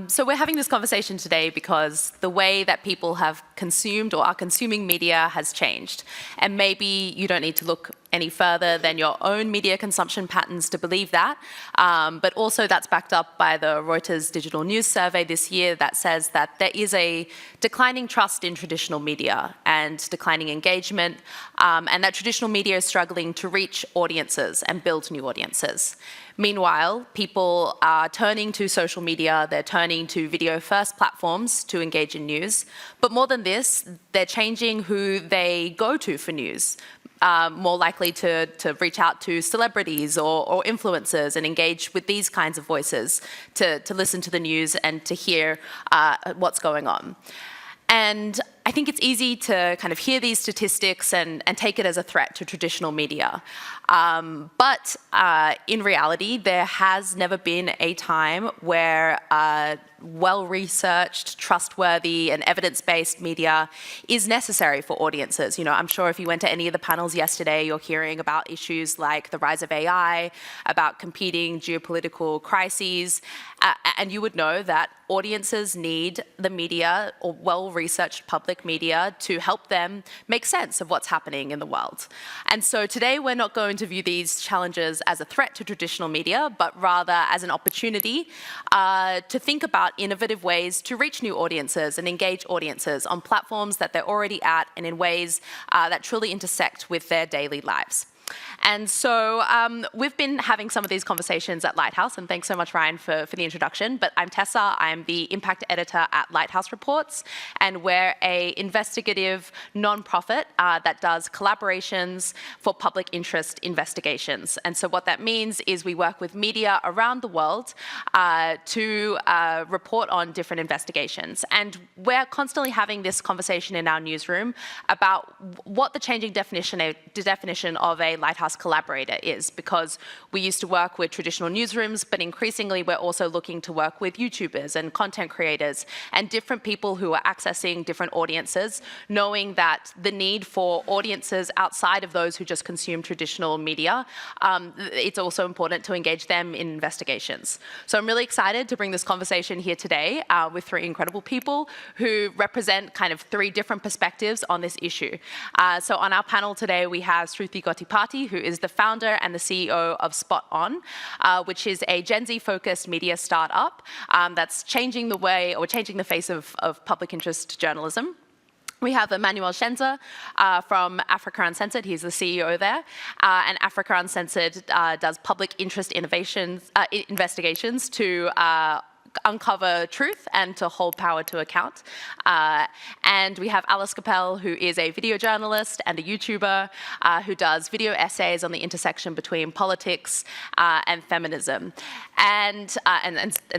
So we're having this conversation today because the way that people have consumed or are consuming media has changed. And maybe you don't need to look any further than your own media consumption patterns to believe that. But also that's backed up by the Reuters Digital News Survey this year that says that there is a declining trust in traditional media and declining engagement, and that traditional media is struggling to reach audiences and build new audiences. Meanwhile, people are turning to social media, they're turning to video-first platforms to engage in news. But more than this, they're changing who they go to for news. More likely to reach out to celebrities or influencers and engage with these kinds of voices to listen to the news and to hear what's going on. And I think it's easy to kind of hear these statistics and take it as a threat to traditional media. But in reality, there has never been a time where well-researched, trustworthy, and evidence-based media is necessary for audiences. You know, I'm sure if you went to any of the panels yesterday, you're hearing about issues like the rise of AI, about competing geopolitical crises, and you would know that audiences need the media or well-researched public media to help them make sense of what's happening in the world. And so today we're not going to view these challenges as a threat to traditional media, but rather as an opportunity to think about innovative ways to reach new audiences and engage audiences on platforms that they're already at and in ways that truly intersect with their daily lives. And so we've been having some of these conversations at Lighthouse, and thanks so much, Ryan, for the introduction. But I'm Tessa, I'm the impact editor at Lighthouse Reports, and we're an investigative nonprofit that does collaborations for public interest investigations. And so what that means is we work with media around the world to report on different investigations. And we're constantly having this conversation in our newsroom about what the changing definition of a Lighthouse collaborator is, because we used to work with traditional newsrooms, but increasingly we're also looking to work with YouTubers and content creators and different people who are accessing different audiences, knowing that the need for audiences outside of those who just consume traditional media, it's also important to engage them in investigations. So I'm really excited to bring this conversation here today with three incredible people who represent kind of three different perspectives on this issue. So on our panel today, we have Sruthi Gottipati, who is the founder and the CEO of Spot On, which is a Gen Z-focused media startup that's changing the way or changing the face of public interest journalism. We have Emmanuel Chenze from Africa Uncensored. He's the CEO there. And Africa Uncensored does public interest investigations to uncover truth and to hold power to account. And we have Cappelle, who is a video journalist and a YouTuber who does video essays on the intersection between politics and feminism and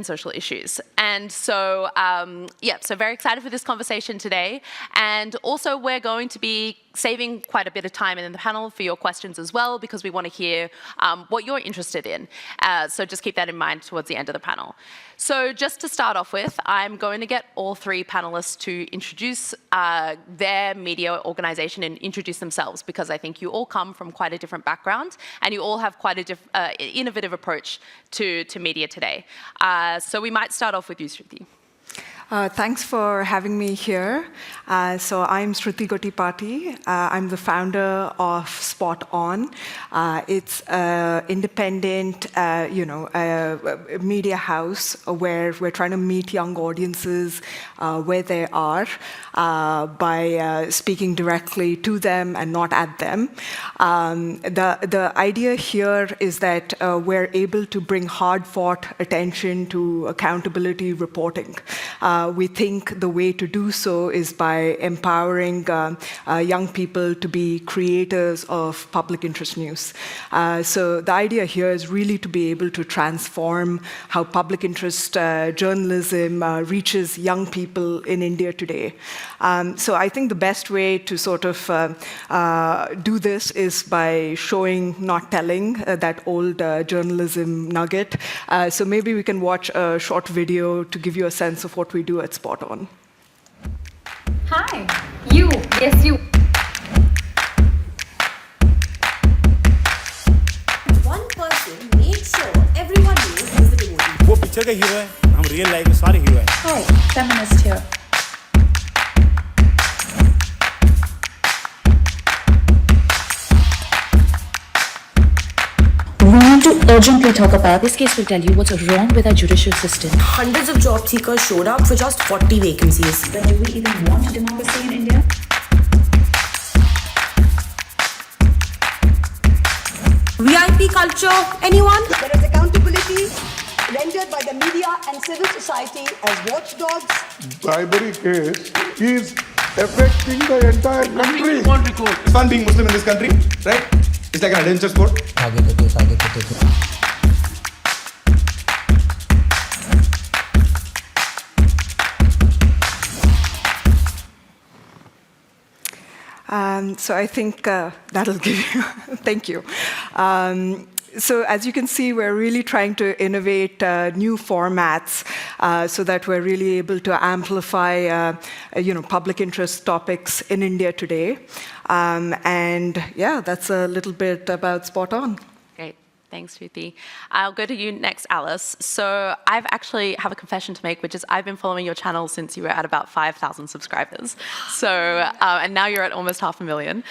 social issues. And so, so very excited for this conversation today. And also we're going to be saving quite a bit of time in the panel for your questions as well, because we want to hear what you're interested in. So just keep that in mind towards the end of the panel. So just to start off with, I'm going to get all three panelists to introduce their media organization and introduce themselves, because I think you all come from quite a different background and you all have quite an innovative approach to media today. So we might start off with you, Sruthi. Thanks for having me here. So I'm Sruthi Gottipati. I'm the founder of Spot On. It's an independent, media house where we're trying to meet young audiences where they are by speaking directly to them and not at them. The idea here is that we're able to bring hard-fought attention to accountability reporting. We think the way to do so is by empowering young people to be creators of public interest news. So the idea here is really to be able to transform how public interest journalism reaches young people in India today. So I think the best way to sort of do this is by showing, not telling, that old journalism nugget. So maybe we can watch a short video to give you a sense of what we do at Spot On. Hi, you, yes you. One person made sure everyone knew who was the devotee. वो picture का hero है, हम real life में सारे hero हैं. Hi, feminist here. We want to urgently talk about this case will tell you what's wrong with our judicial system. Hundreds of job seekers showed up for just 40 vacancies. But do we even want democracy in India? VIP culture, anyone? There is accountability rendered by the media and civil society as watchdogs. Bribery case is affecting the entire country. It's fun being Muslim in this country, right? It's like an adventure sport. So I think that'll give you, thank you. So as you can see, we're really trying to innovate new formats so that we're really able to amplify public interest topics in India today. And yeah, that's a little bit about Spot On. Great. Thanks, Sruthi. I'll go to you next, Alice. So I've actually have a confession to make, which is I've been following your channel since you were at about 5,000 subscribers. So, and now you're at almost 500,000.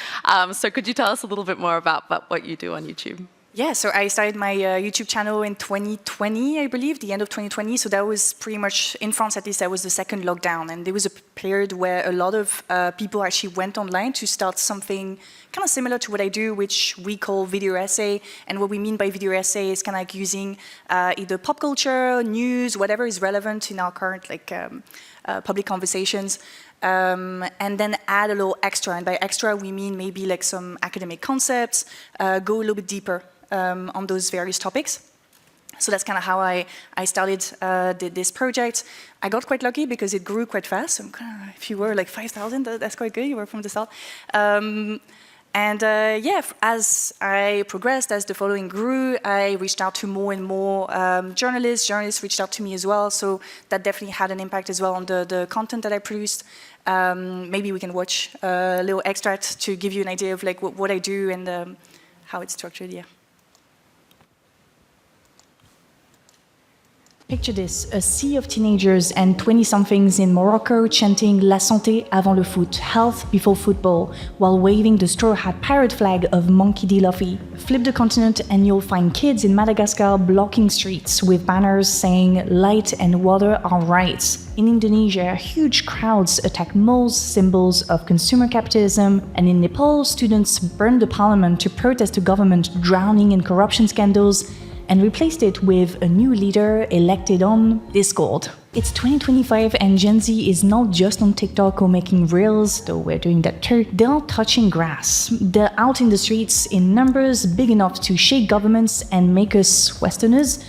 So could you tell us a little bit more about what you do on YouTube? Yeah, so I started my YouTube channel in 2020, I believe, the end of 2020. So that was pretty much, in France at least, that was the second lockdown. And there was a period where a lot of people actually went online to start something kind of similar to what I do, which we call video essay. And what we mean by video essay is kind of like using either pop culture, news, whatever is relevant in our current public conversations. And then add a little extra. And by extra, we mean maybe like some academic concepts, go a little bit deeper on those various topics. So that's kind of how I started this project. I got quite lucky because it grew quite fast. So if you were like 5,000, that's quite good. You were from the start. Yeah, as I progressed, as the following grew, I reached out to more and more journalists. Journalists reached out to me as well. So that definitely had an impact as well on the content that I produced. Maybe we can watch a little extract to give you an idea of like what I do and how it's structured. Yeah. Picture this, a sea of teenagers and 20-somethings in Morocco chanting La santé avant le foot, health before football, while waving the straw hat pirate flag of Monkey D. Luffy. Flip the continent and you'll find kids in Madagascar blocking streets with banners saying light and water are rights. In Indonesia, huge crowds attack malls, symbols of consumer capitalism, and in Nepal, students burned the parliament to protest the government drowning in corruption scandals, and replaced it with a new leader elected on Discord. It's 2025 and Gen Z is not just on TikTok or making reels, though we're doing that too. They're touching grass. They're out in the streets in numbers big enough to shake governments and make us Westerners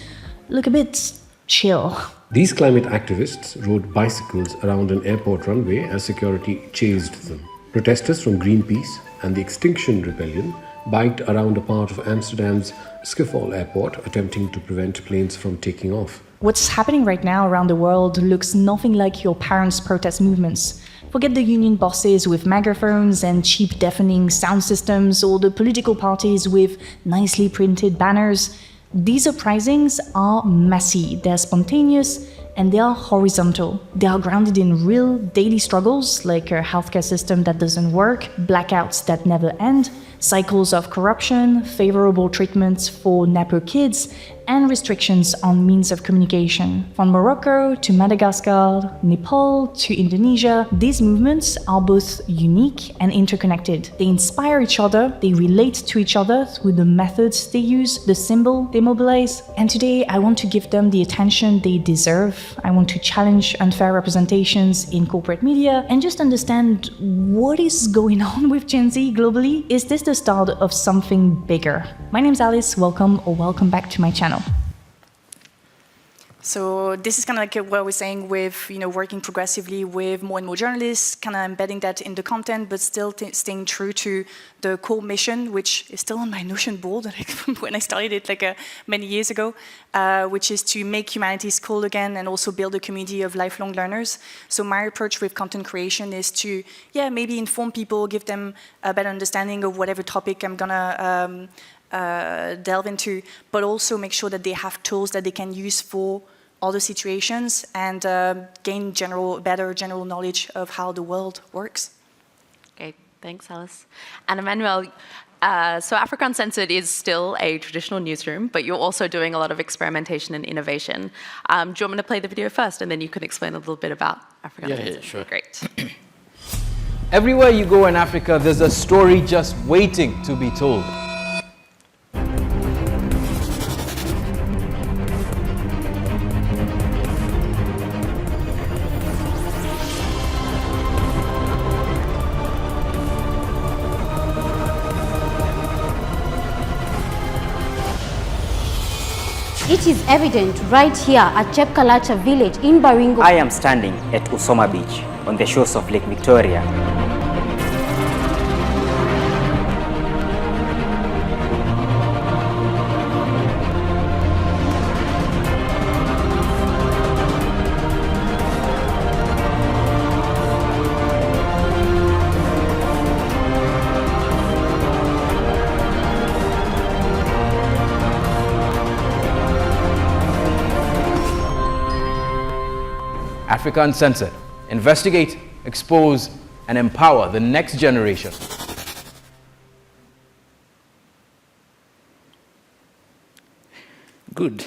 look a bit chill. These climate activists rode bicycles around an airport runway as security chased them. Protesters from Greenpeace and the Extinction Rebellion biked around a part of Amsterdam's Schiphol airport, attempting to prevent planes from taking off. What's happening right now around the world looks nothing like your parents' protest movements. Forget the union bosses with megaphones and cheap deafening sound systems, or the political parties with nicely printed banners. These uprisings are messy, they're spontaneous, and they are horizontal. They are grounded in real daily struggles, like a healthcare system that doesn't work, blackouts that never end, cycles of corruption, favorable treatments for Nepo kids, and restrictions on means of communication. From Morocco to Madagascar, Nepal to Indonesia, these movements are both unique and interconnected. They inspire each other, they relate to each other through the methods they use, the symbol they mobilize, and today I want to give them the attention they deserve. I want to challenge unfair representations in corporate media and just understand what is going on with Gen Z globally. Is this the start of something bigger? My name's Alice, welcome back to my channel. So this is kind of like what I was saying with, working progressively with more and more journalists, kind of embedding that in the content, but still staying true to the core mission, which is still on my Notion board when I started it many years ago, which is to make humanities cool again and also build a community of lifelong learners. So my approach with content creation is to, maybe inform people, give them a better understanding of whatever topic I'm gonna delve into, but also make sure that they have tools that they can use for all the situations and gain better general knowledge of how the world works. Great, thanks, Alice. And Emmanuel, so Africa Uncensored is still a traditional newsroom, but you're also doing a lot of experimentation and innovation. Do you want me to play the video first, and then you can explain a little bit about Africa Uncensored? Yeah, sure. Great. Everywhere you go in Africa, there's a story just waiting to be told. It is evident right here at Chepkalacha village in Baringo. I am standing at Usoma Beach on the shores of Lake Victoria. Africa Uncensored. Investigate, expose, and empower the next generation. Good.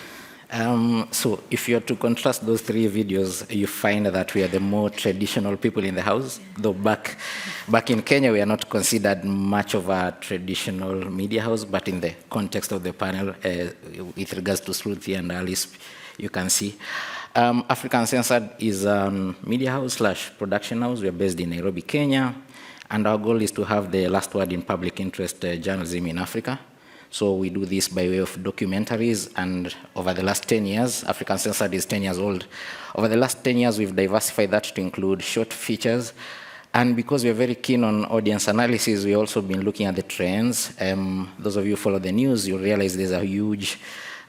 So if you are to contrast those three videos, you find that we are the more traditional people in the house. Though back in Kenya, we are not considered much of a traditional media house, but in the context of the panel, with regards to Sruthi and Alice, you can see. Africa Uncensored is a media house / production house. We are based in Nairobi, Kenya, and our goal is to have the last word in public interest journalism in Africa. So we do this by way of documentaries, and over the last 10 years, Africa Uncensored is 10 years old. Over the last 10 years, we've diversified that to include short features, and because we're very keen on audience analysis, we've also been looking at the trends. Those of you who follow the news, you'll realize there's a huge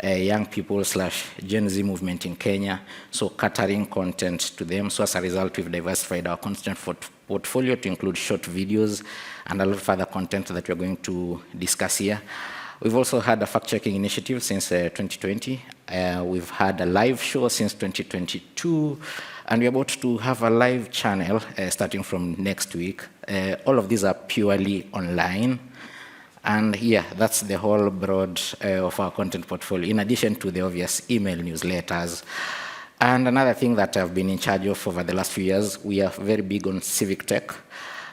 young people / Gen Z movement in Kenya, so catering content to them. So as a result, we've diversified our content portfolio to include short videos and a lot of other content that we're going to discuss here. We've also had a fact-checking initiative since 2020. We've had a live show since 2022, and we're about to have a live channel starting from next week. All of these are purely online. And yeah, that's the whole broad of our content portfolio, in addition to the obvious email newsletters. And another thing that I've been in charge of over the last few years, we are very big on civic tech.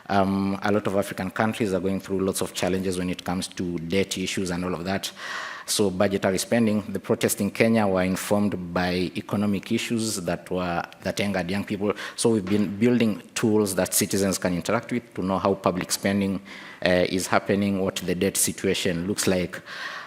A lot of African countries are going through lots of challenges when it comes to debt issues and all of that. So budgetary spending, the protests in Kenya were informed by economic issues that angered young people. So we've been building tools that citizens can interact with to know how public spending is happening, what the debt situation looks like,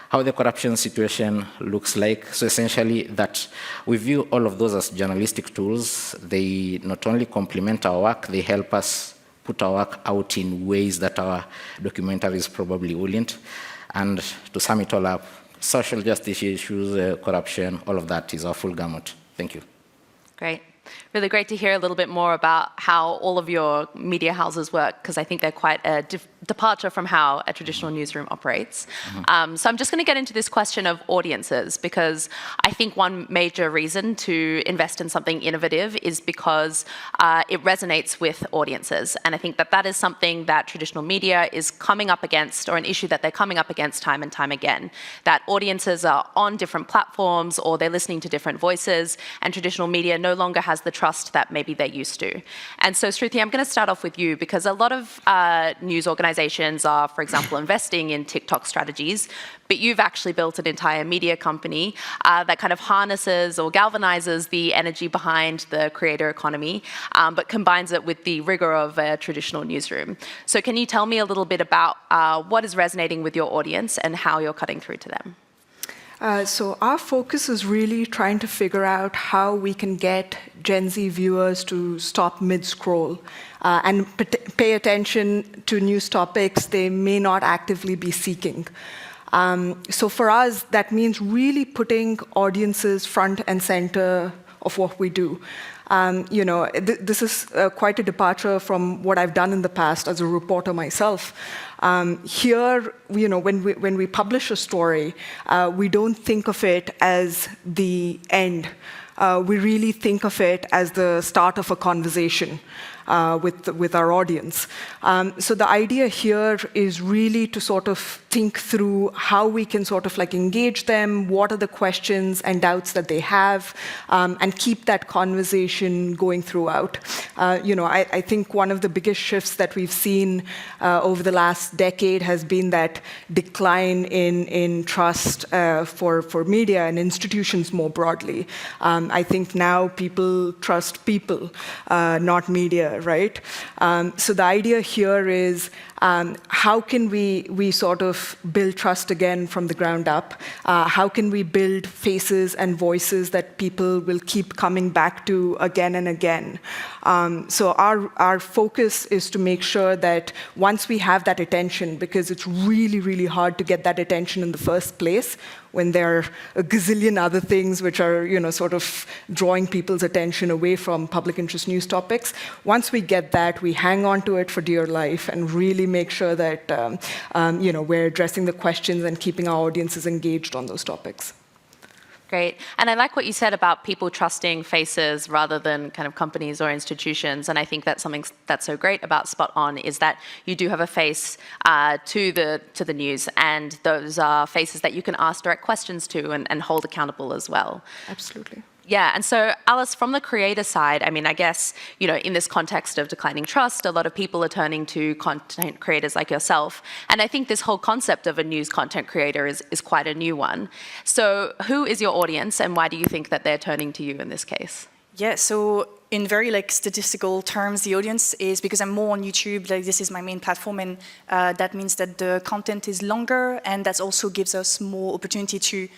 how the corruption situation looks like. So essentially that we view all of those as journalistic tools. They not only complement our work, they help us put our work out in ways that our documentaries probably wouldn't. And to sum it all up, social justice issues, corruption, all of that is our full gamut. Thank you. Great. Really great to hear a little bit more about how all of your media houses work, because I think they're quite a departure from how a traditional newsroom operates. So I'm just going to get into this question of audiences, because I think one major reason to invest in something innovative is because it resonates with audiences. And I think that that is something that traditional media is coming up against, or an issue that they're coming up against time and time again, that audiences are on different platforms or they're listening to different voices, and traditional media no longer has the trust that maybe they used to. And so, Sruthi, I'm going to start off with you, because a lot of news organizations are, for example, investing in TikTok strategies, but you've actually built an entire media company that kind of harnesses or galvanizes the energy behind the creator economy, but combines it with the rigor of a traditional newsroom. So can you tell me a little bit about what is resonating with your audience and how you're cutting through to them? So our focus is really trying to figure out how we can get Gen Z viewers to stop mid-scroll and pay attention to news topics they may not actively be seeking. So for us, that means really putting audiences front and center of what we do. This is quite a departure from what I've done in the past as a reporter myself. Here, when we publish a story, we don't think of it as the end. we really think of it as the start of a conversation with our audience. So the idea here is really to sort of think through how we can sort of like engage them, what are the questions and doubts that they have, and keep that conversation going throughout. I think one of the biggest shifts that we've seen over the last decade has been that decline in trust for media and institutions more broadly. I think now people trust people, not media, right? So the idea here is how can we sort of build trust again from the ground up? How can we build faces and voices that people will keep coming back to again and again? So our focus is to make sure that once we have that attention, because it's really, really hard to get that attention in the first place, when there are a gazillion other things which are, sort of drawing people's attention away from public interest news topics. Once we get that, we hang on to it for dear life and really make sure that, we're addressing the questions and keeping our audiences engaged on those topics. Great. And I like what you said about people trusting faces rather than kind of companies or institutions. And I think that's something that's so great about Spot On is that you do have a face to the news, and those are faces that you can ask direct questions to and hold accountable as well. Absolutely. Yeah, and so Alice, from the creator side, I mean, I guess, in this context of declining trust, a lot of people are turning to content creators like yourself. And I think this whole concept of a news content creator is quite a new one. So who is your audience, and why do you think that they're turning to you in this case? Yeah, so in very statistical terms, the audience is, because I'm more on YouTube, this is my main platform, and that means that the content is longer, and that also gives us more opportunity to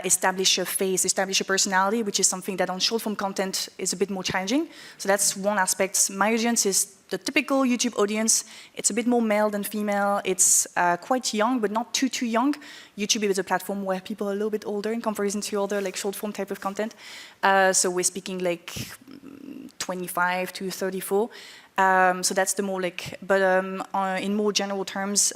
establish a face, establish a personality, which is something that on short-form content is a bit more challenging. So that's one aspect. My audience is the typical YouTube audience. It's a bit more male than female. It's quite young, but not too young. YouTube is a platform where people are a little bit older in comparison to other short-form type of content. So we're speaking 25 to 34. So that's the more but in more general terms,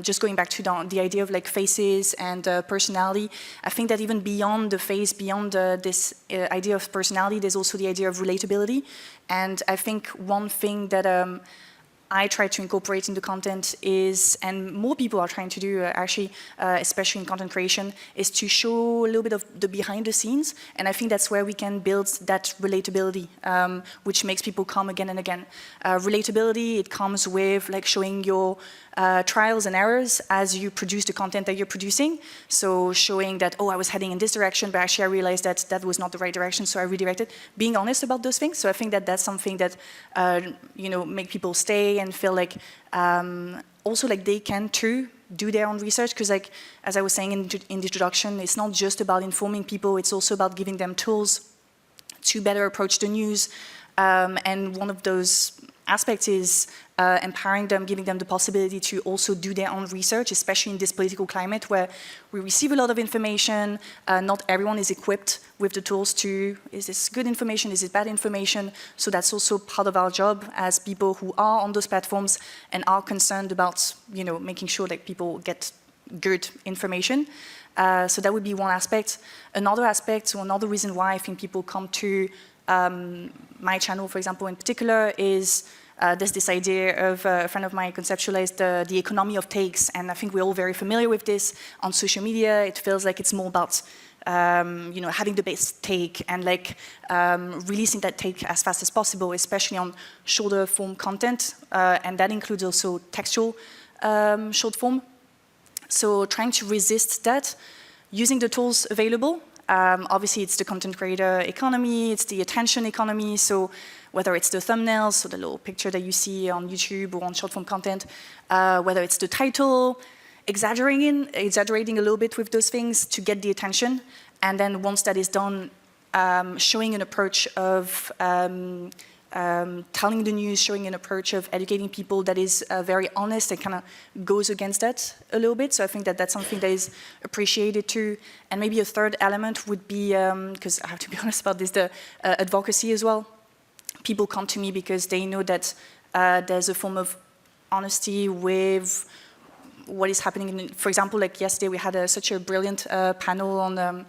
just going back to the idea of faces and personality, I think that even beyond the face, beyond this idea of personality, there's also the idea of relatability. And I think one thing that I try to incorporate in the content is, and more people are trying to do actually, especially in content creation, is to show a little bit of the behind the scenes. And I think that's where we can build that relatability, which makes people come again and again. Relatability, it comes with showing your trials and errors as you produce the content that you're producing. So showing that, I was heading in this direction, but actually I realized that that was not the right direction, so I redirected. Being honest about those things. So I think that that's something that, make people stay and feel also they can too do their own research, because as I was saying in the introduction, it's not just about informing people, it's also about giving them tools to better approach the news. And one of those aspects is empowering them, giving them the possibility to also do their own research, especially in this political climate where we receive a lot of information. Not everyone is equipped with the tools to, is this good information, is it bad information? So that's also part of our job as people who are on those platforms and are concerned about, making sure that people get good information. So that would be one aspect. Another aspect, or another reason why I think people come to my channel, for example, in particular, is there's this idea of a friend of mine conceptualized the economy of takes, and I think we're all very familiar with this. On social media, it feels like it's more about having the best take and releasing that take as fast as possible, especially on shorter form content, and that includes also textual short form. So trying to resist that, using the tools available. Obviously, it's the content creator economy, it's the attention economy. So whether it's the thumbnails, so the little picture that you see on YouTube or on short-form content, whether it's the title, exaggerating a little bit with those things to get the attention. And then once that is done, showing an approach of telling the news, showing an approach of educating people that is very honest and kind of goes against that a little bit. So I think that that's something that is appreciated too. And maybe a third element would be, because I have to be honest about this, the advocacy as well. People come to me because they know that there's a form of honesty with what is happening. For example, yesterday we had such a brilliant panel on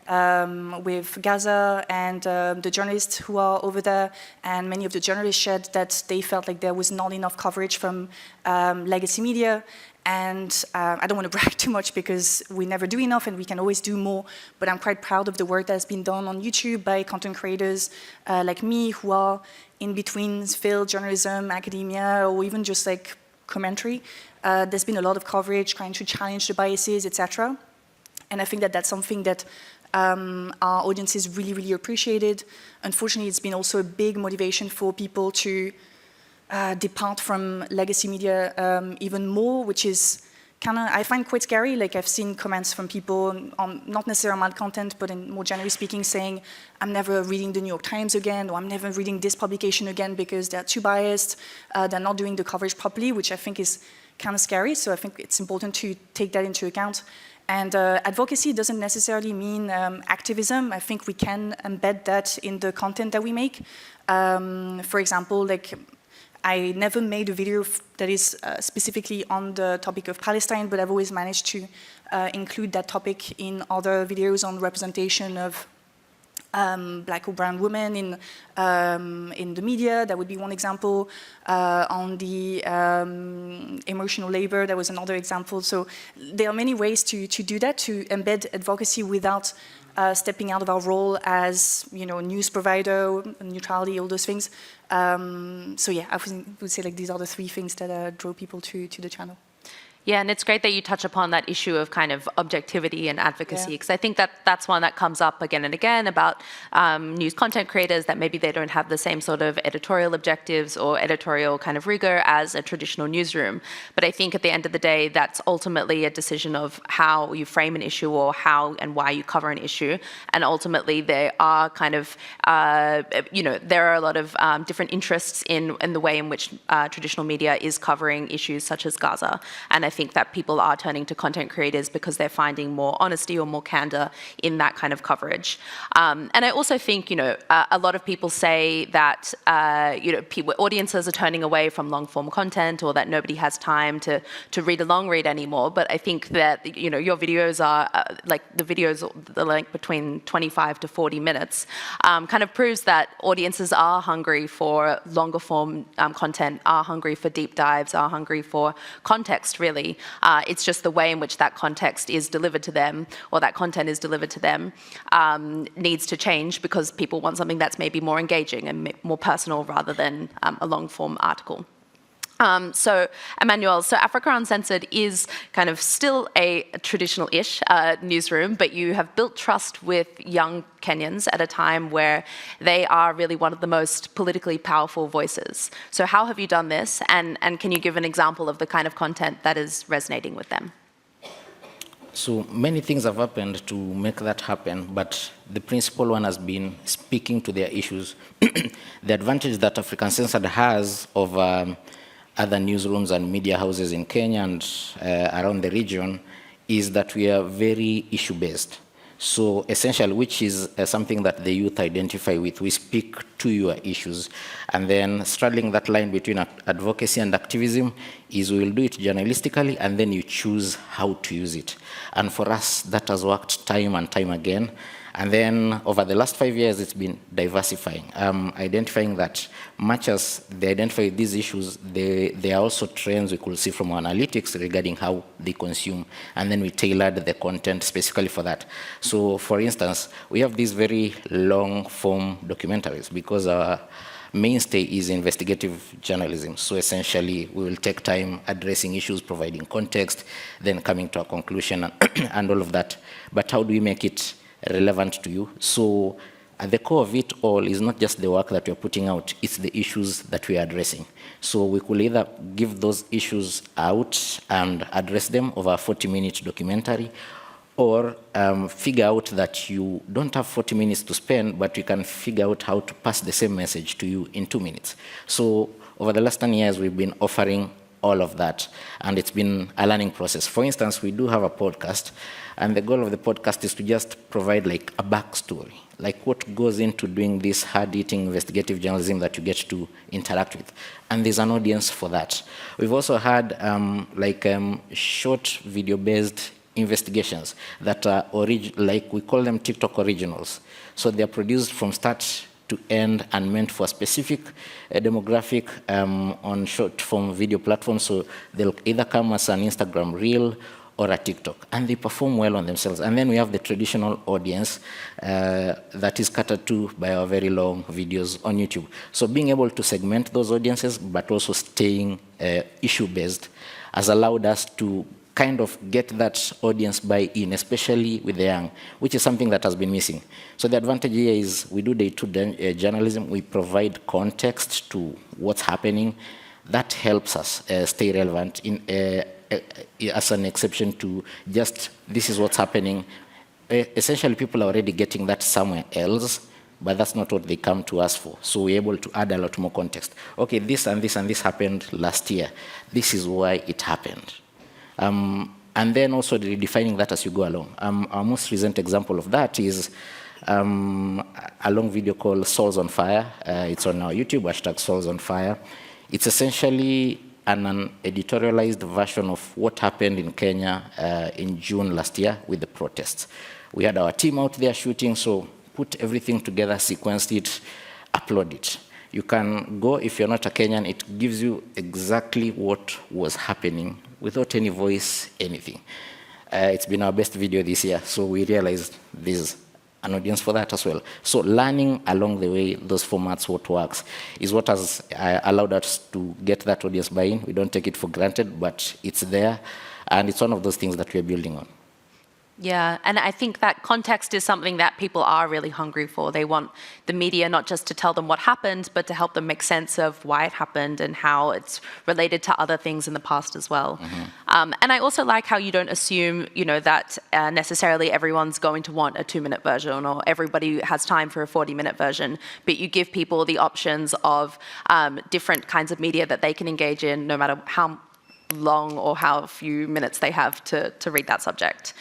with Gaza and the journalists who are over there, and many of the journalists shared that they felt like there was not enough coverage from legacy media. And I don't want to brag too much because we never do enough and we can always do more, but I'm quite proud of the work that's been done on YouTube by content creators like me who are in between field journalism, academia, or even just like commentary. There's been a lot of coverage trying to challenge the biases, etc. And I think that that's something that our audiences really, really appreciated. Unfortunately, it's been also a big motivation for people to depart from legacy media even more, which is kind of, I find quite scary. Like I've seen comments from people on not necessarily on my content, but in more generally speaking, saying, I'm never reading the New York Times again, or I'm never reading this publication again because they're too biased, they're not doing the coverage properly, which I think is kind of scary. So I think it's important to take that into account. And advocacy doesn't necessarily mean activism. I think we can embed that in the content that we make. For example, like I never made a video that is specifically on the topic of Palestine, but I've always managed to include that topic in other videos on representation of Black or brown women in the media. That would be one example. On the emotional labor, that was another example. So there are many ways to do that, to embed advocacy without stepping out of our role as, you know, news provider, neutrality, all those things. So yeah, I would say like these are the three things that draw people to the channel. Yeah, and it's great that you touch upon that issue of kind of objectivity and advocacy, because I think that that's one that comes up again and again about news content creators, that maybe they don't have the same sort of editorial objectives or editorial kind of rigor as a traditional newsroom. But I think at the end of the day, that's ultimately a decision of how you frame an issue or how and why you cover an issue. And ultimately, there are kind of, there are a lot of different interests in the way in which traditional media is covering issues such as Gaza. And I think that people are turning to content creators because they're finding more honesty or more candor in that kind of coverage. And I also think, a lot of people say that, audiences are turning away from long-form content, or that nobody has time to read a long read anymore. But I think that, your videos are, the length between 25 to 40 minutes, kind of proves that audiences are hungry for longer form content, are hungry for deep dives, are hungry for context, really. It's just the way in which that context is delivered to them, or that content is delivered to them, needs to change, because people want something that's maybe more engaging and more personal rather than a long-form article. So, Emmanuel, so Africa Uncensored is kind of still a traditional-ish newsroom, but you have built trust with young Kenyans at a time where they are really one of the most politically powerful voices. So how have you done this, and can you give an example of the kind of content that is resonating with them? So many things have happened to make that happen, but the principal one has been speaking to their issues. The advantage that Africa Uncensored has over other newsrooms and media houses in Kenya and around the region is that we are very issue-based. So essentially, which is something that the youth identify with. We speak to your issues. And then straddling that line between advocacy and activism is we will do it journalistically, and then you choose how to use it. And for us, that has worked time and time again. And then over the last 5 years, it's been diversifying, identifying that much as they identify these issues, there are also trends we could see from our analytics regarding how they consume. And then we tailored the content specifically for that. So for instance, we have these very long form documentaries because our mainstay is investigative journalism. So essentially, we will take time addressing issues, providing context, then coming to a conclusion and all of that. But how do we make it relevant to you? So at the core of it all is not just the work that we're putting out, it's the issues that we're addressing. So we could either give those issues out and address them over a 40-minute documentary, or figure out that you don't have 40 minutes to spend, but you can figure out how to pass the same message to you in 2 minutes. So over the last 10 years, we've been offering all of that, and it's been a learning process. For instance, we do have a podcast, and the goal of the podcast is to just provide like a backstory, like what goes into doing this hard-hitting investigative journalism that you get to interact with. And there's an audience for that. We've also had short video-based investigations that are like we call them TikTok originals. So they're produced from start to end and meant for a specific demographic on short-form video platforms. So they'll either come as an Instagram reel or a TikTok, and they perform well on themselves. And then we have the traditional audience that is catered to by our very long videos on YouTube. So being able to segment those audiences, but also staying issue-based, has allowed us to kind of get that audience buy-in, especially with the young, which is something that has been missing. So the advantage here is we do day-to-day journalism, we provide context to what's happening. That helps us stay relevant as an exception to just, this is what's happening. Essentially, people are already getting that somewhere else, but that's not what they come to us for. So we're able to add a lot more context. Okay, this and this and this happened last year. This is why it happened. And then also redefining that as you go along. Our most recent example of that is a long video called Souls on Fire. It's on our YouTube, hashtag Souls on Fire. It's essentially an editorialized version of what happened in Kenya in June last year with the protests. We had our team out there shooting, so put everything together, sequenced it, upload it. You can go, if you're not a Kenyan, it gives you exactly what was happening without any voice, anything. It's been our best video this year, so we realized there's an audience for that as well. So learning along the way those formats, what works, is what has allowed us to get that audience buy-in. We don't take it for granted, but it's there, and it's one of those things that we're building on. Yeah, and I think that context is something that people are really hungry for. They want the media not just to tell them what happened, but to help them make sense of why it happened and how it's related to other things in the past as well. Mm-hmm. And I also like how you don't assume, that necessarily everyone's going to want a 2-minute version or everybody has time for a 40-minute version, but you give people the options of different kinds of media that they can engage in, no matter how long or how few minutes they have to read that subject.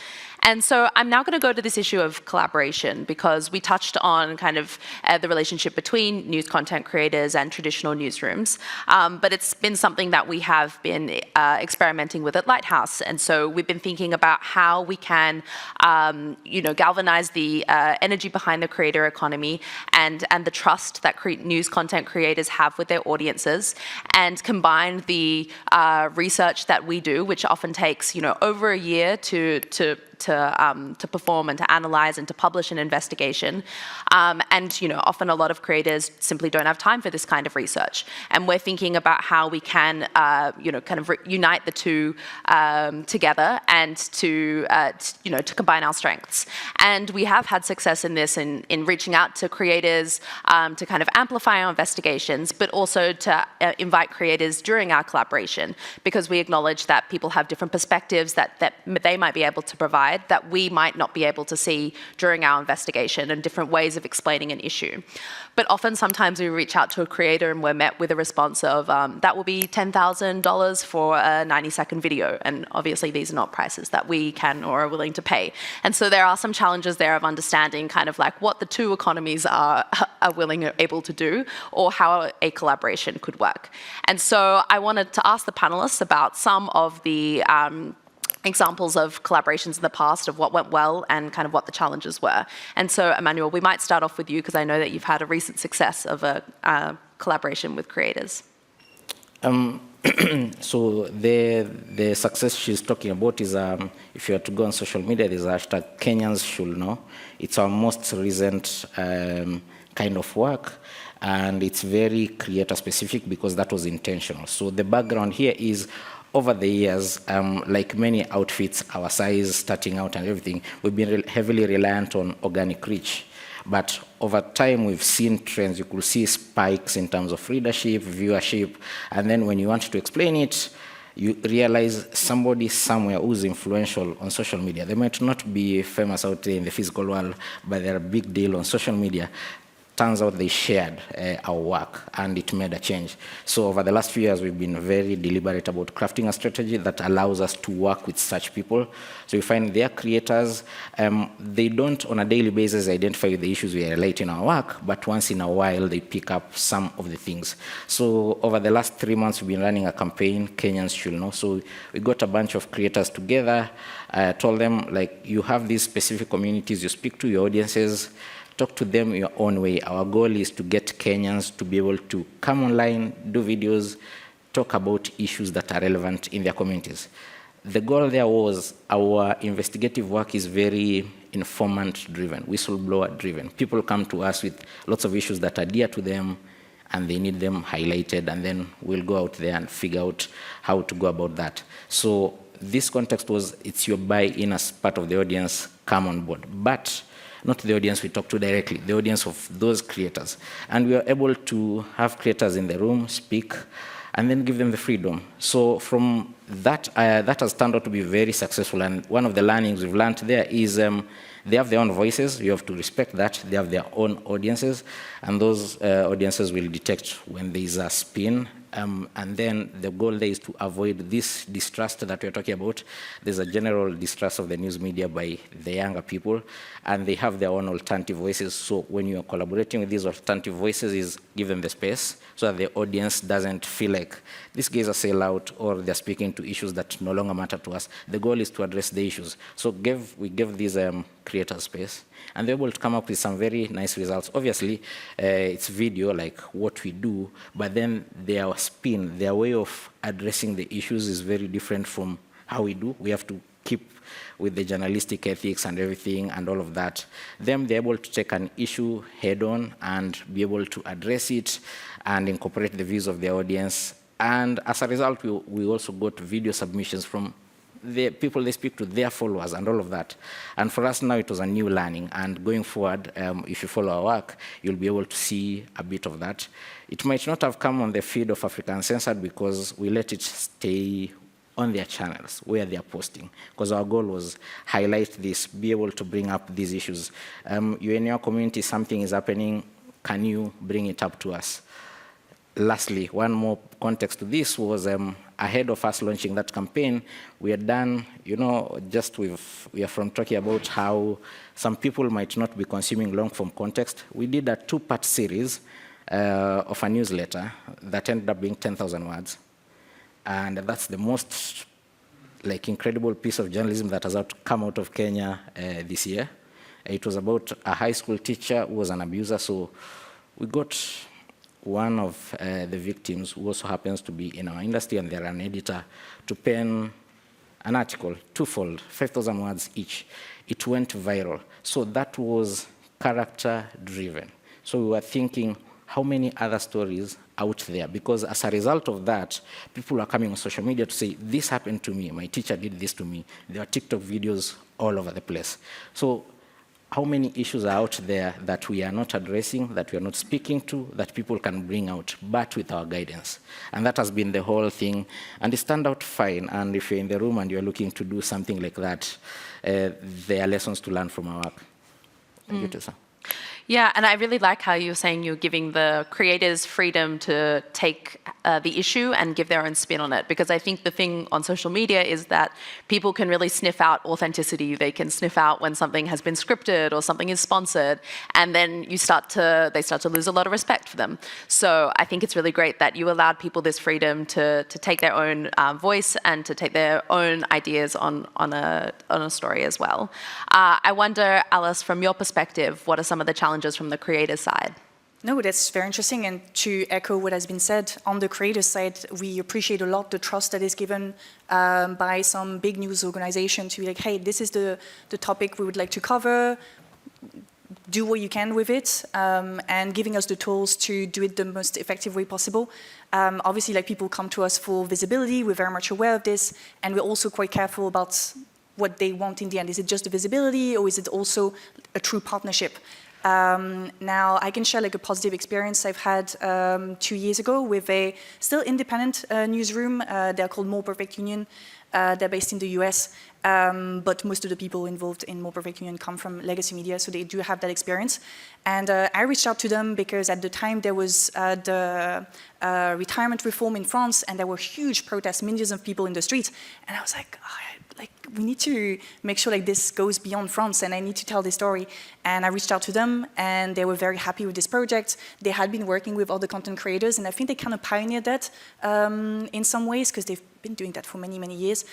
And so I'm now going to go to this issue of collaboration, because we touched on kind of the relationship between news content creators and traditional newsrooms. But it's been something that we have been experimenting with at Lighthouse. And so we've been thinking about how we can, galvanize the energy behind the creator economy and the trust that news content creators have with their audiences, and combine the research that we do, which often takes, over a year to perform and to analyze and to publish an investigation. And often a lot of creators simply don't have time for this kind of research. And we're thinking about how we can, unite the two together and to combine our strengths. And we have had success in this in reaching out to creators to kind of amplify our investigations, but also to invite creators during our collaboration, because we acknowledge that people have different perspectives that they might be able to provide that we might not be able to see during our investigation, and different ways of explaining an issue. But often, sometimes we reach out to a creator and we're met with a response of, that will be $10,000 for a 90-second video. And obviously, these are not prices that we can or are willing to pay. And so there are some challenges there of understanding kind of like what the two economies are willing or able to do, or how a collaboration could work. And so I wanted to ask the panelists about some of the examples of collaborations in the past, of what went well and kind of what the challenges were. And so, Emmanuel, we might start off with you, because I know that you've had a recent success of a collaboration with creators. So the success she's talking about is, if you are to go on social media, there's a hashtag Kenyans should know. It's our most recent kind of work, and it's very creator specific because that was intentional. So the background here is, over the years, like many outfits, our size, starting out and everything, we've been heavily reliant on organic reach. But over time, we've seen trends. You could see spikes in terms of readership, viewership, and then when you want to explain it, you realize somebody somewhere who's influential on social media. They might not be famous out there in the physical world, but they're a big deal on social media. turns out they shared our work and it made a change. So over the last few years, we've been very deliberate about crafting a strategy that allows us to work with such people. So we find their creators, they don't on a daily basis identify the issues we highlight in our work, but once in a while they pick up some of the things. So over the last 3 months, we've been running a campaign, Kenyans Should Know. So we got a bunch of creators together, told them, like, you have these specific communities, you speak to your audiences, talk to them your own way. Our goal is to get Kenyans to be able to come online, do videos, talk about issues that are relevant in their communities. The goal there was our investigative work is very informant-driven, whistleblower-driven. People come to us with lots of issues that are dear to them, and they need them highlighted, and then we'll go out there and figure out how to go about that. So this context was, it's your buy-in as part of the audience, come on board. But not the audience we talk to directly, the audience of those creators. And we are able to have creators in the room speak and then give them the freedom. So from that, that has turned out to be very successful. And one of the learnings we've learned there is they have their own voices. You have to respect that. They have their own audiences. And those audiences will detect when there is a spin. And then the goal there is to avoid this distrust that we're talking about. There's a general distrust of the news media by the younger people, and they have their own alternative voices. So when you're collaborating with these alternative voices, is give them the space so that the audience doesn't feel like these guys are sellout or they're speaking to issues that no longer matter to us. The goal is to address the issues. So we give these creators space, and they're able to come up with some very nice results. Obviously, it's video, like what we do, but then their spin, their way of addressing the issues is very different from how we do. We have to keep with the journalistic ethics and everything and all of that. Then they're able to take an issue head on and be able to address it and incorporate the views of their audience. And as a result, we also got video submissions from the people they speak to, their followers, and all of that. And for us now, it was a new learning. And going forward, if you follow our work, you'll be able to see a bit of that. It might not have come on the feed of Africa Uncensored because we let it stay on their channels where they are posting. Because our goal was highlight this, be able to bring up these issues. You're in your community, something is happening, can you bring it up to us? Lastly, one more context to this was ahead of us launching that campaign, we had done, we are from talking about how some people might not be consuming long-form context. We did a 2-part series of a newsletter that ended up being 10,000 words. And that's the most incredible piece of journalism that has come out of Kenya this year. It was about a high school teacher who was an abuser. So we got one of the victims, who also happens to be in our industry, and they're an editor, to pen an article, twofold, 5,000 words each. It went viral. So that was character-driven. So we were thinking, how many other stories out there? Because as a result of that, people are coming on social media to say, this happened to me, my teacher did this to me. There are TikTok videos all over the place. So how many issues are out there that we are not addressing, that we are not speaking to, that people can bring out, but with our guidance? And that has been the whole thing. And it's turned out fine. And if you're in the room and you're looking to do something like that, there are lessons to learn from our work. Thank you, Tessa. Yeah, and I really like how you're saying you're giving the creators freedom to take the issue and give their own spin on it. Because I think the thing on social media is that people can really sniff out authenticity. They can sniff out when something has been scripted or something is sponsored, and then they start to lose a lot of respect for them. So I think it's really great that you allowed people this freedom to take their own voice and to take their own ideas on a story as well. I wonder, Alice, from your perspective, what are some of the challenges from the creator side? No, that's very interesting. And to echo what has been said, on the creator side, we appreciate a lot the trust that is given by some big news organization to be like, hey, this is the topic we would like to cover. Do what you can with it, and giving us the tools to do it the most effective way possible. Obviously, people come to us for visibility. We're very much aware of this, and we're also quite careful about what they want in the end. Is it just the visibility, or is it also a true partnership? Now, I can share a positive experience I've had 2 years ago with a still independent newsroom. They're called More Perfect Union. They're based in the US. but most of the people involved in More Perfect Union come from legacy media, so they do have that experience. And I reached out to them because at the time there was the retirement reform in France, and there were huge protests, millions of people in the streets, and I was like, we need to make sure this goes beyond France, and I need to tell this story. And I reached out to them, and they were very happy with this project. They had been working with other content creators, and I think they kind of pioneered that in some ways, because they've been doing that for many, many years,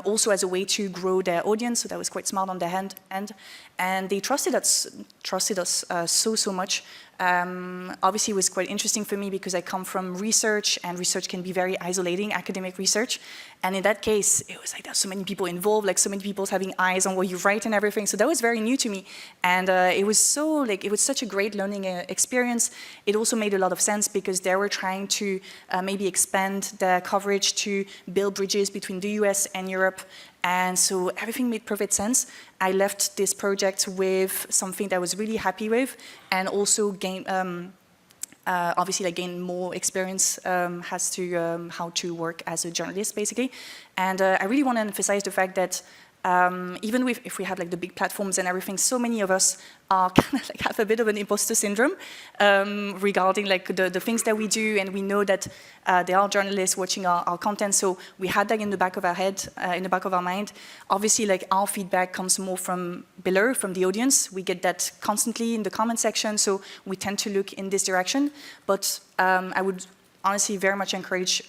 also as a way to grow their audience, so that was quite smart on their end. And they trusted us so much. Obviously, it was quite interesting for me because I come from research, and research can be very isolating, academic research. And in that case, it was there's so many people involved, so many people having eyes on what you write and everything. So that was very new to me. And it was it was such a great learning experience. It also made a lot of sense because they were trying to maybe expand their coverage to build bridges between the US and Europe. And so everything made perfect sense. I left this project with something that I was really happy with, and also obviously gain more experience as to how to work as a journalist, basically. And I really want to emphasize the fact that even if we have the big platforms and everything, so many of us are kind of have a bit of an imposter syndrome regarding the things that we do, and we know that there are journalists watching our content, so we had that in the back of our head, in the back of our mind. Obviously, our feedback comes more from below, from the audience. We get that constantly in the comment section, so we tend to look in this direction. But I would honestly very much encourage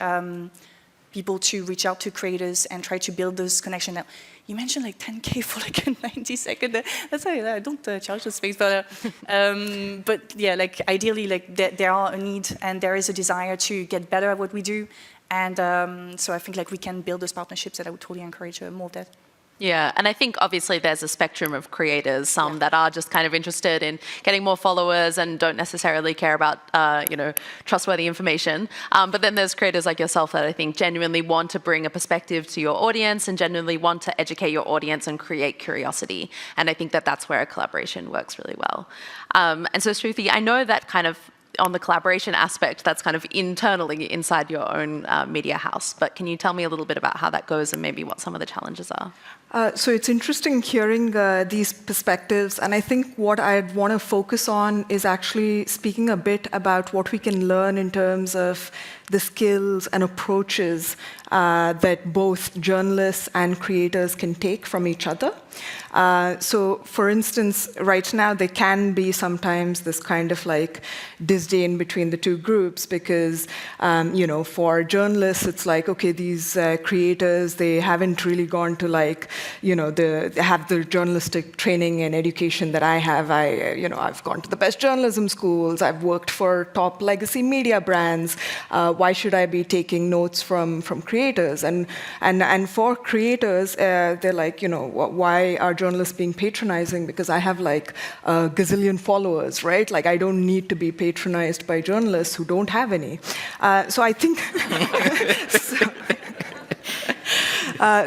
people to reach out to creators and try to build those connections. Now, you mentioned 10K for a 90-second. That's why I don't charge the space, but yeah, ideally, there are a need and there is a desire to get better at what we do, and so I think we can build those partnerships that I would totally encourage more of that. Yeah, and I think obviously there's a spectrum of creators, some that are just kind of interested in getting more followers and don't necessarily care about, trustworthy information. But then there's creators like yourself that I think genuinely want to bring a perspective to your audience and genuinely want to educate your audience and create curiosity. And I think that that's where a collaboration works really well. And so Sruthi, I know that kind of on the collaboration aspect, that's kind of internally inside your own media house. But can you tell me a little bit about how that goes and maybe what some of the challenges are? So it's interesting hearing these perspectives, and I think what I'd want to focus on is actually speaking a bit about what we can learn in terms of the skills and approaches that both journalists and creators can take from each other. So, for instance, right now there can be sometimes this kind of disdain between the two groups because, for journalists it's okay, these creators, they haven't really gone to they have the journalistic training and education that I have. I've gone to the best journalism schools. I've worked for top legacy media brands. Why should I be taking notes from creators? And for creators, they're why are journalists being patronizing? Because I have a gazillion followers, right? I don't need to be patronized by journalists who don't have any. So I think.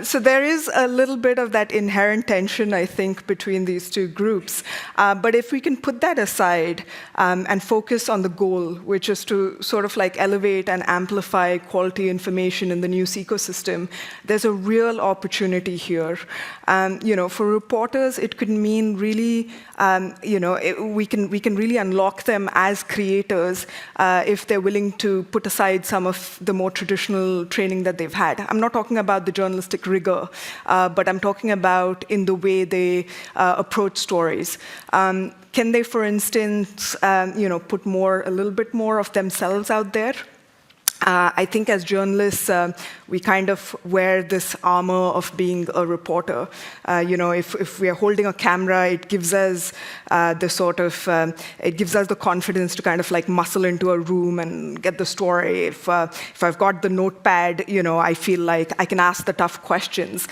So there is a little bit of that inherent tension, I think, between these two groups. But if we can put that aside and focus on the goal, which is to sort of elevate and amplify quality information in the news ecosystem, there's a real opportunity here. For reporters, it could mean really, we can really unlock them as creators if they're willing to put aside some of the more traditional training that they've had. I'm not talking about the journalistic rigor, but I'm talking about in the way they approach stories. Can they, for instance, put a little bit more of themselves out there? I think as journalists, we kind of wear this armor of being a reporter. If we are holding a camera, it gives us the confidence to kind of muscle into a room and get the story. If I've got the notepad, I feel like I can ask the tough questions.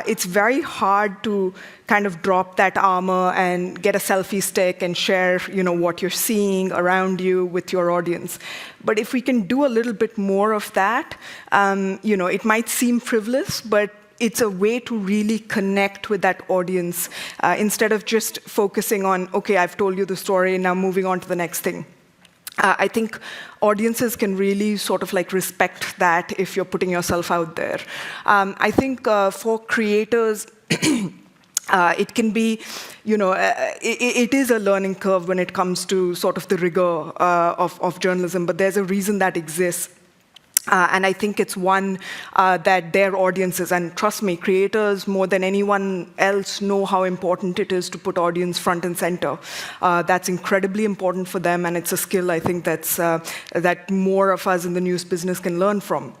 It's very hard to kind of drop that armor and get a selfie stick and share, what you're seeing around you with your audience. But if we can do a little bit more of that, it might seem frivolous, but it's a way to really connect with that audience instead of just focusing on, okay, I've told you the story, now moving on to the next thing. I think audiences can really sort of like respect that if you're putting yourself out there. I think for creators, it can be, it is a learning curve when it comes to sort of the rigor of journalism, but there's a reason that exists. And I think it's one that their audiences, and trust me, creators more than anyone else know how important it is to put audience front and center. That's incredibly important for them, and it's a skill I think that more of us in the news business can learn from.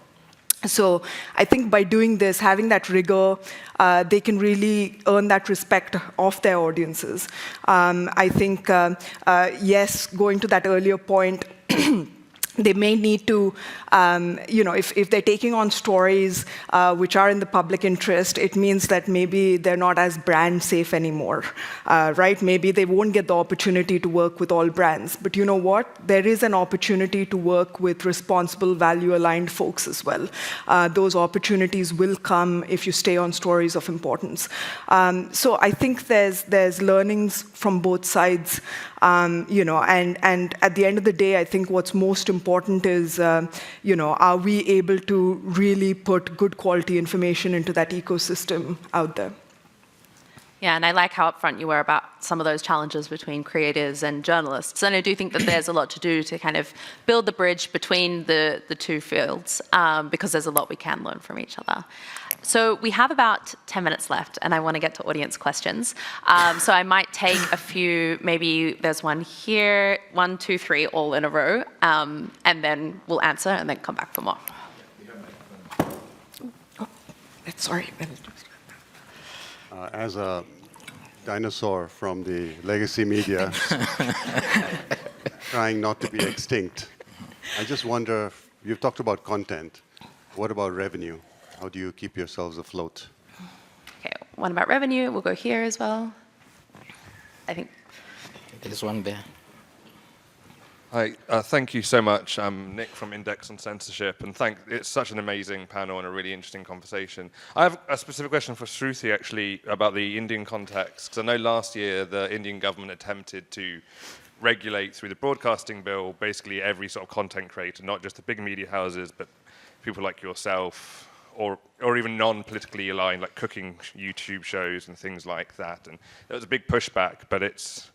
So I think by doing this, having that rigor, they can really earn that respect of their audiences. I think, yes, going to that earlier point, they may need to, if they're taking on stories which are in the public interest, it means that maybe they're not as brand safe anymore, right? Maybe they won't get the opportunity to work with all brands. But you know what? There is an opportunity to work with responsible, value-aligned folks as well. Those opportunities will come if you stay on stories of importance. So I think there's learnings from both sides. And at the end of the day, I think what's most important is, are we able to really put good quality information into that ecosystem out there? Yeah, and I like how upfront you were about some of those challenges between creators and journalists. And I do think that there's a lot to do to kind of build the bridge between the two fields, because there's a lot we can learn from each other. So we have about 10 minutes left, and I want to get to audience questions. So I might take a few, maybe there's one here, 1, 2, 3, all in a row, and then we'll answer and then come back for more. Sorry. As a dinosaur from the legacy media, trying not to be extinct, I just wonder, you've talked about content. What about revenue? How do you keep yourselves afloat? Okay, one about revenue. We'll go here as well. I think there's one there. Hi, thank you so much. I'm Nick from Index on Censorship, and it's such an amazing panel and a really interesting conversation. I have a specific question for Sruthi, actually, about the Indian context, because I know last year the Indian government attempted to regulate through the broadcasting bill basically every sort of content creator, not just the big media houses, but people like yourself, or even non-politically aligned, like cooking YouTube shows and things like that. And there was a big pushback, but it's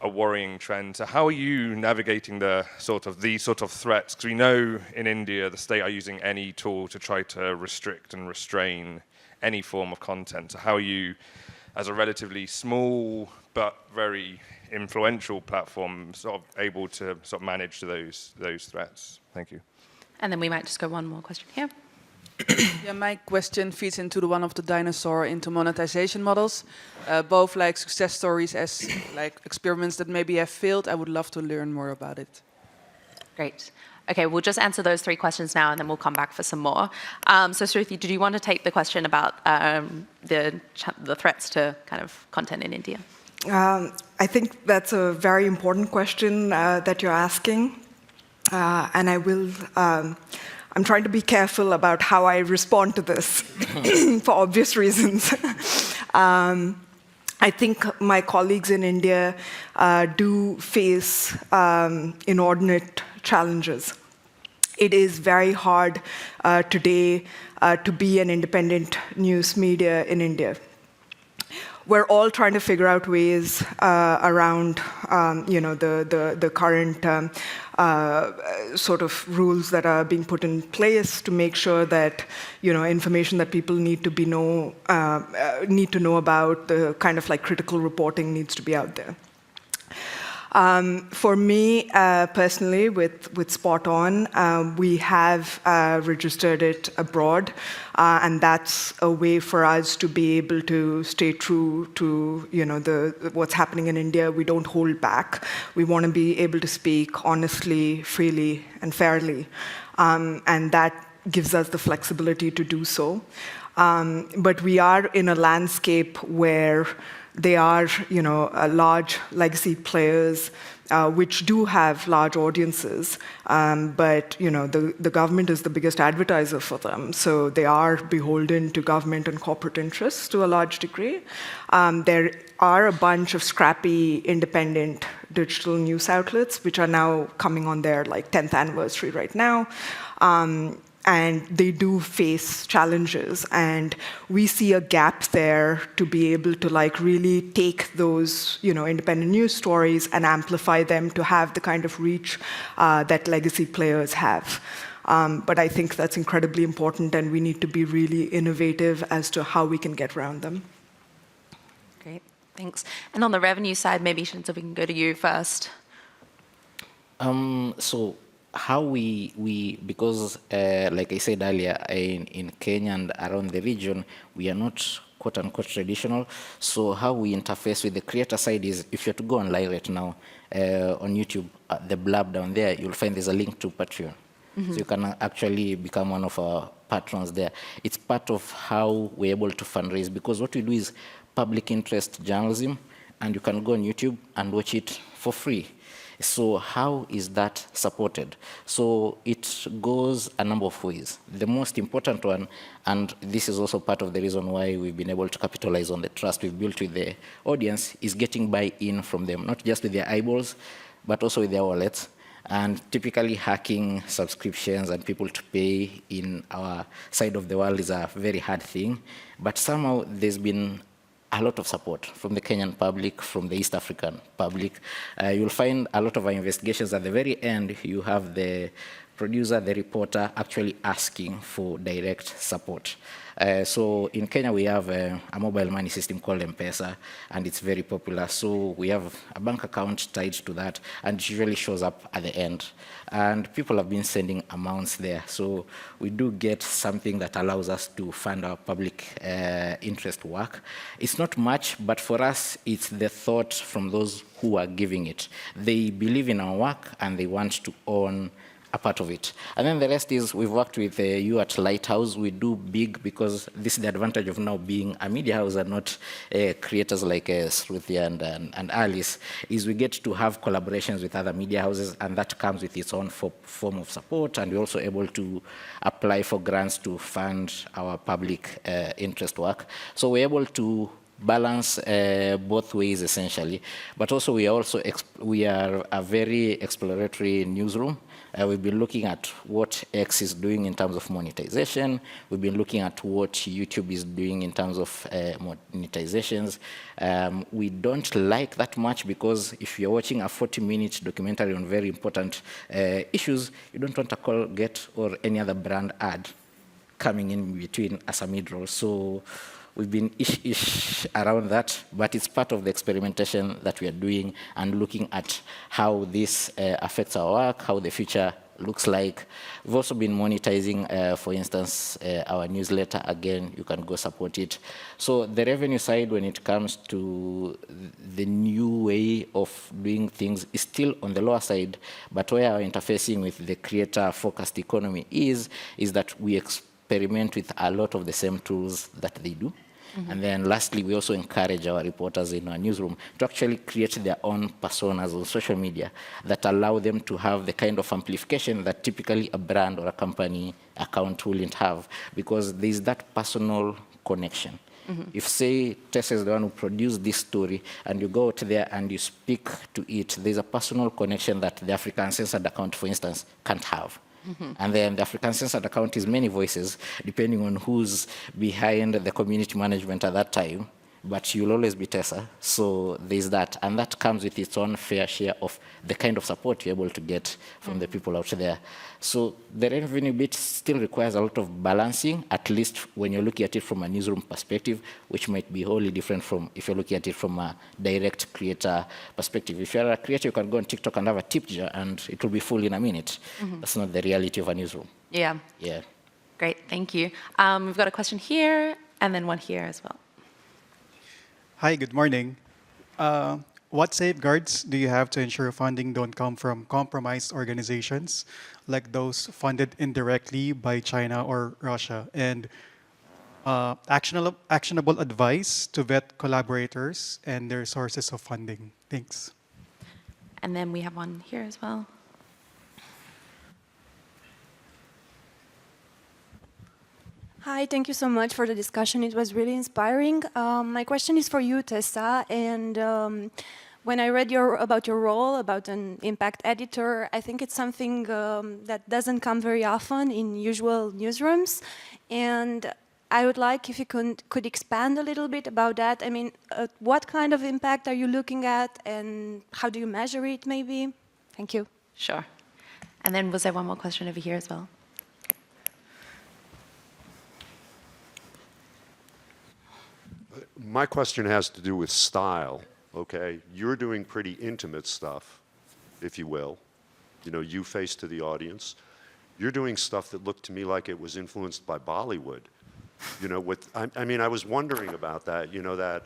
a worrying trend. So how are you navigating these sort of threats? Because we know in India the state are using any tool to try to restrict and restrain any form of content. So how are you, as a relatively small but very influential platform, sort of able to sort of manage those threats? Thank you. And then we might just go one more question here. Yeah, my question feeds into the one of the dinosaur into monetization models, both like success stories as like experiments that maybe have failed. I would love to learn more about it. Great. Okay, we'll just answer those 3 questions now, and then we'll come back for some more. So Sruthi, did you want to take the question about the threats to kind of content in India? I think that's a very important question that you're asking, and I will. I'm trying to be careful about how I respond to this for obvious reasons. I think my colleagues in India do face inordinate challenges. It is very hard today to be an independent news media in India. We're all trying to figure out ways around, the current sort of rules that are being put in place to make sure that, information that people need to know about, the kind of like critical reporting needs to be out there. For me, personally, with Spot On, we have registered it abroad, and that's a way for us to be able to stay true to what's happening in India. We don't hold back. We want to be able to speak honestly, freely, and fairly, and that gives us the flexibility to do so. But we are in a landscape where they are, large legacy players, which do have large audiences, but the government is the biggest advertiser for them, so they are beholden to government and corporate interests to a large degree. There are a bunch of scrappy independent digital news outlets, which are now coming on their 10th anniversary right now. And they do face challenges, and we see a gap there to be able to really take those independent news stories and amplify them to have the kind of reach that legacy players have. But I think that's incredibly important, and we need to be really innovative as to how we can get around them. Great, thanks. And on the revenue side, maybe Chenze, we can go to you first. So how we because like I said earlier, in Kenya and around the region, we are not quote-unquote traditional. So how we interface with the creator side is, if you're to go online right now on YouTube, the blurb down there, you'll find there's a link to Patreon. So you can actually become one of our patrons there. It's part of how we're able to fundraise, because what we do is public interest journalism, and you can go on YouTube and watch it for free. So how is that supported? So it goes a number of ways. The most important one, and this is also part of the reason why we've been able to capitalize on the trust we've built with the audience, is getting buy-in from them, not just with their eyeballs, but also with their wallets. And typically hacking subscriptions and people to pay in our side of the world is a very hard thing. But somehow there's been a lot of support from the Kenyan public, from the East African public. You'll find a lot of our investigations at the very end, you have the producer, the reporter actually asking for direct support. So in Kenya, we have a mobile money system called M-Pesa, and it's very popular. So we have a bank account tied to that, and it usually shows up at the end. And people have been sending amounts there. So we do get something that allows us to fund our public interest work. It's not much, but for us, it's the thought from those who are giving it. They believe in our work, and they want to own a part of it. And then the rest is, we've worked with you at Lighthouse. We do big, because this is the advantage of now being a media house and not creators like Sruthi and Alice, is we get to have collaborations with other media houses, and that comes with its own form of support, and we're also able to apply for grants to fund our public interest work. So we're able to balance both ways, essentially. But also we are a very exploratory newsroom. We've been looking at what X is doing in terms of monetization. We've been looking at what YouTube is doing in terms of monetizations. We don't like that much, because if you're watching a 40-minute documentary on very important issues, you don't want a Colgate or any other brand ad coming in between as a mid-roll. So we've been ish around that, but it's part of the experimentation that we are doing and looking at how this affects our work, how the future looks like. We've also been monetizing, for instance, our newsletter. Again, you can go support it. So the revenue side, when it comes to the new way of doing things, is still on the lower side, but where our interfacing with the creator-focused economy is that we experiment with a lot of the same tools that they do. And then lastly, we also encourage our reporters in our newsroom to actually create their own personas on social media that allow them to have the kind of amplification that typically a brand or a company account wouldn't have, because there's that personal connection. If, say, Tessa is the one who produced this story, and you go out there and you speak to it, there's a personal connection that the African Uncensored account, for instance, can't have. And then the African Uncensored account is many voices, depending on who's behind the community management at that time. But you'll always be Tessa, so there's that. And that comes with its own fair share of the kind of support you're able to get from the people out there. So the revenue bit still requires a lot of balancing, at least when you're looking at it from a newsroom perspective, which might be wholly different from if you're looking at it from a direct creator perspective. If you're a creator, you can go on TikTok and have a tip jar, and it will be full in a minute. That's not the reality of a newsroom. Yeah. Yeah. Great, thank you. We've got a question here, and then one here as well. Hi, good morning. What safeguards do you have to ensure funding don't come from compromised organizations, like those funded indirectly by China or Russia? And actionable advice to vet collaborators and their sources of funding. Thanks. And then we have one here as well. Hi, thank you so much for the discussion. It was really inspiring. My question is for you, Tessa, and when I read about your role, about an impact editor, I think it's something that doesn't come very often in usual newsrooms. And I would like if you could expand a little bit about that. I mean, what kind of impact are you looking at, and how do you measure it, maybe? Thank you. Sure. And then was there one more question over here as well? My question has to do with style, okay? You're doing pretty intimate stuff, if you will. You know, you face to the audience. You're doing stuff that looked to me like it was influenced by Bollywood. You know, I mean, I was wondering about that, you know, that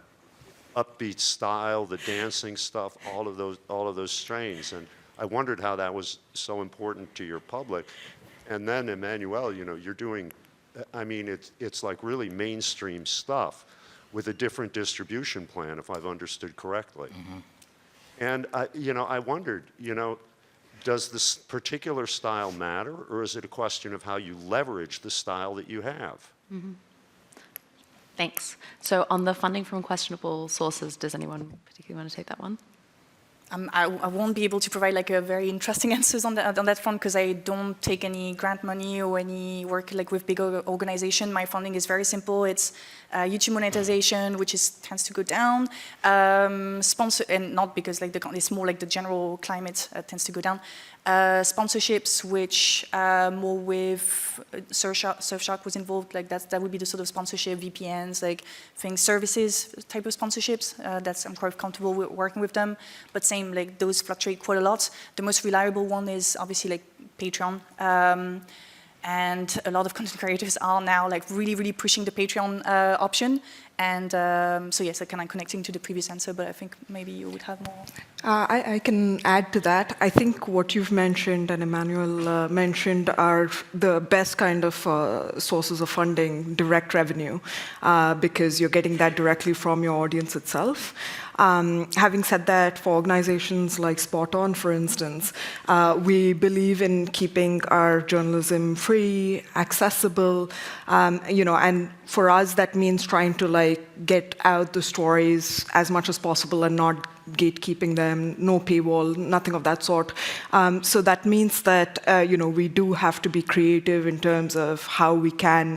upbeat style, the dancing stuff, all of those strains. And I wondered how that was so important to your public. And then Emmanuel, you know, you're doing, I mean, it's like really mainstream stuff with a different distribution plan, if I've understood correctly. And, you know, I wondered, you know, does this particular style matter, or is it a question of how you leverage the style that you have? Thanks. So on the funding from questionable sources, does anyone particularly want to take that one? I won't be able to provide like a very interesting answers on that front because I don't take any grant money or any work like with bigger organization. My funding is very simple. It's YouTube monetization, which tends to go down. Sponsor, and not because like it's more like the general climate tends to go down. Sponsorships, which more with Surfshark was involved. Like that would be the sort of sponsorship, VPNs, like things, services type of sponsorships. I'm quite comfortable with working with them. But same, like those fluctuate quite a lot. The most reliable one is obviously like Patreon. And a lot of content creators are now like really pushing the Patreon option. And so yes, kind of connecting to the previous answer, but I think maybe you would have more. I can add to that. I think what you've mentioned and Emmanuel mentioned are the best kind of sources of funding, direct revenue, because you're getting that directly from your audience itself. Having said that, for organizations like Spot On, for instance, we believe in keeping our journalism free, accessible, you know, and for us that means trying to like get out the stories as much as possible and not gatekeeping them, no paywall, nothing of that sort. So that means that you know, we do have to be creative in terms of how we can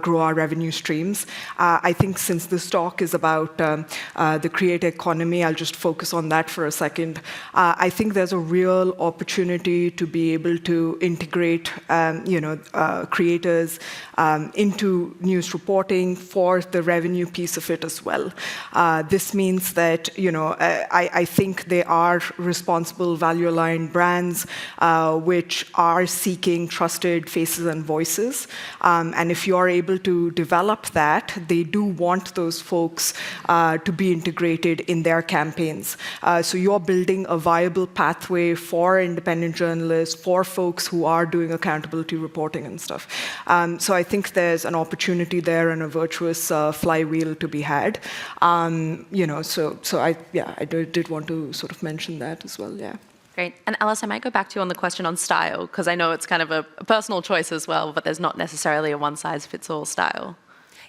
grow our revenue streams. I think since this talk is about the creator economy, I'll just focus on that for a second. I think there's a real opportunity to be able to integrate you know, creators into news reporting for the revenue piece of it as well. This means that, you know, I think they are responsible, value-aligned brands which are seeking trusted faces and voices. And if you're able to develop that, they do want those folks to be integrated in their campaigns. So you're building a viable pathway for independent journalists, for folks who are doing accountability reporting and stuff. So I think there's an opportunity there and a virtuous flywheel to be had. You know, so I did want to sort of mention that as well, yeah. Great. And Alice, I might go back to you on the question on style, because I know it's kind of a personal choice as well, but there's not necessarily a one-size-fits-all style.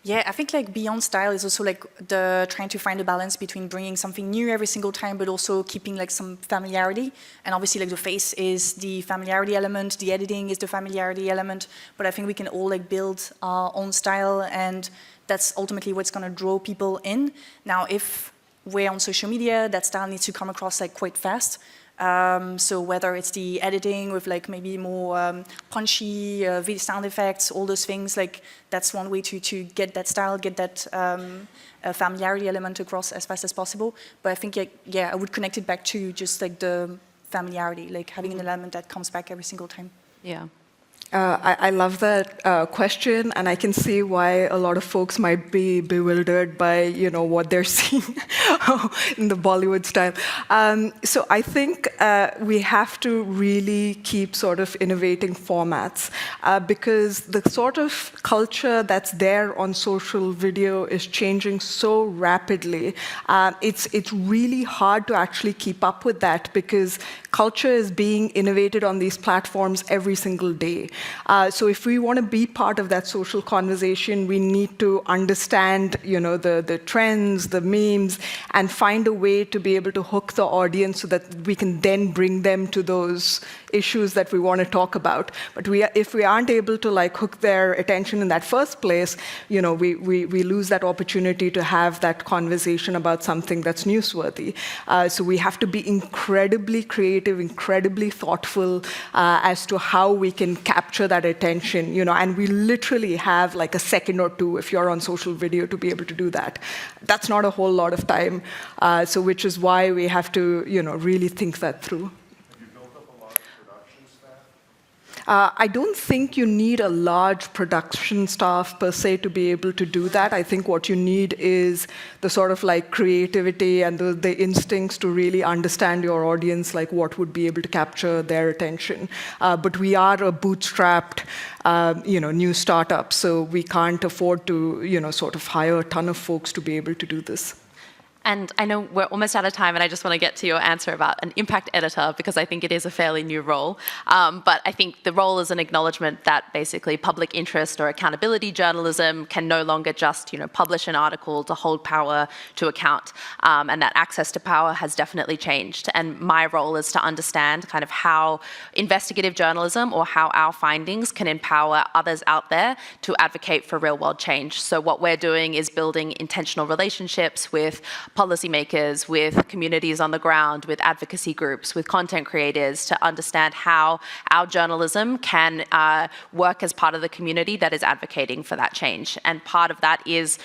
Yeah, I think like beyond style is also like the trying to find a balance between bringing something new every single time, but also keeping like some familiarity. And obviously like the face is the familiarity element, the editing is the familiarity element, but I think we can all like build our own style, and that's ultimately what's going to draw people in. Now, if we're on social media, that style needs to come across like quite fast. So whether it's the editing with like maybe more punchy sound effects, all those things, like that's one way to get that style, get that familiarity element across as fast as possible. But I think, yeah, I would connect it back to just like the familiarity, like having an element that comes back every single time. Yeah. I love that question, and I can see why a lot of folks might be bewildered by, you know, what they're seeing in the Bollywood style. So I think we have to really keep sort of innovating formats because the sort of culture that's there on social video is changing so rapidly. It's really hard to actually keep up with that because culture is being innovated on these platforms every single day. So if we want to be part of that social conversation, we need to understand, the trends, the memes, and find a way to be able to hook the audience so that we can then bring them to those issues that we want to talk about. But if we aren't able to hook their attention in that first place, we lose that opportunity to have that conversation about something that's newsworthy. So we have to be incredibly creative, incredibly thoughtful as to how we can capture that attention, and we literally have a second or two if you're on social video to be able to do that. That's not a whole lot of time, so which is why we have to, really think that through. I don't think you need a large production staff per se to be able to do that. I think what you need is the sort of creativity and the instincts to really understand your audience, what would be able to capture their attention. But we are a bootstrapped, new startup, so we can't afford to, sort of hire a ton of folks to be able to do this. And I know we're almost out of time, and I just want to get to your answer about an impact editor, because I think it is a fairly new role. But I think the role is an acknowledgement that basically public interest or accountability journalism can no longer just publish an article to hold power to account, and that access to power has definitely changed. And my role is to understand kind of how investigative journalism or how our findings can empower others out there to advocate for real-world change. So what we're doing is building intentional relationships with policymakers, with communities on the ground, with advocacy groups, with content creators, to understand how our journalism can work as part of the community that is advocating for that change. And part of that is,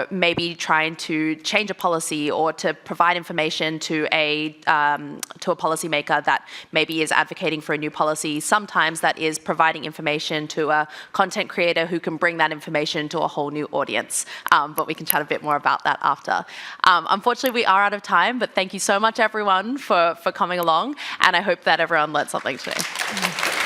maybe trying to change a policy or to provide information to a policymaker that maybe is advocating for a new policy. Sometimes that is providing information to a content creator who can bring that information to a whole new audience. But we can chat a bit more about that after. Unfortunately, we are out of time, but thank you so much, everyone, for coming along, and I hope that everyone learned something today.